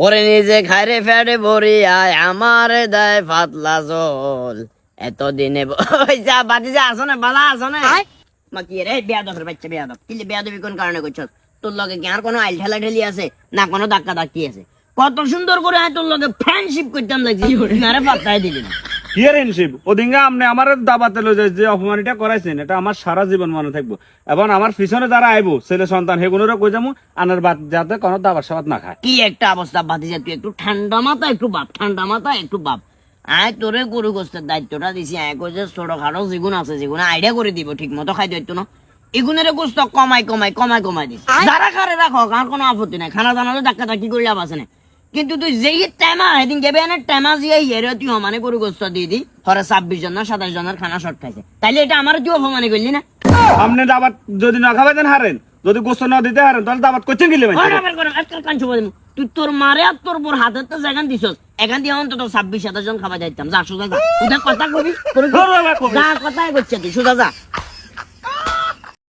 ওরে নিজে খাইরে ফেটে ভরি আয় আমার দেয় পাতলা জল এতদিনে ওই যা বাদি যা আসো না বালা আসো না মা কি রে বেয়াদবের বাচ্চা বেয়াদব কিলে বেয়াদবি কোন কারণে করছস তোর লগে কি আর কোনো আইল ঠেলা ঠেলি আছে না কোনো ধাক্কা ধাক্কি আছে কত সুন্দর করে আয় তোর লগে ফ্রেন্ডশিপ করতাম লাগছি আরে পাত্তাই দিলি না কি রে ইনসিব ওদিনকে আপনি আমার দাবাতে লই যাই যে অপমানিটা করাইছেন এটা আমার সারা জীবন মনে থাকবো এবং আমার পিছনে যারা আইবো ছেলে সন্তান সেগুলোরও কই যাবো আনার বাদ যাতে কোনো দাবার সাবাত না খায় কি একটা অবস্থা বাদিজা তুই একটু ঠান্ডা মাথা একটু বাপ ঠান্ডা মাথা একটু বাপ আয় তোরে গরু গোস্তের দায়িত্বটা দিছি আয় কইছে ছোটখাটো যেগুন আছে যেগুন আইডিয়া করে দিব ঠিক মতো খাই দায়িত্ব না এগুনের গোস্ত কমাই দিস যারা খারে রাখো আর কোনো আপত্তি নাই খানা দানা তো ধাক্কা ধাক্কি করে লাভ আছে না কিন্তু তুই যেই টাইমা সেদিন গেবে না টাইমা যে ইয়ে তুই অমানে গরু গোস্ত দিয়ে দি হরে 26 জন না 27 জনের খানা শর্ট খাইছে তাইলে এটা আমার তুই অপমানে করলি না আপনি দাবাত যদি না খাবেন হারেন যদি গোস্ত না দিতে হারেন তাহলে দাবাত করছেন গেলে তুই তোর মারে আর তোর বোর হাতের তো যেখান দিছ এখান দিয়ে অন্তত 26-27 জন খাবার যাইতাম যা সোজা যা কথা কবি কথাই করছে তুই সোজা যা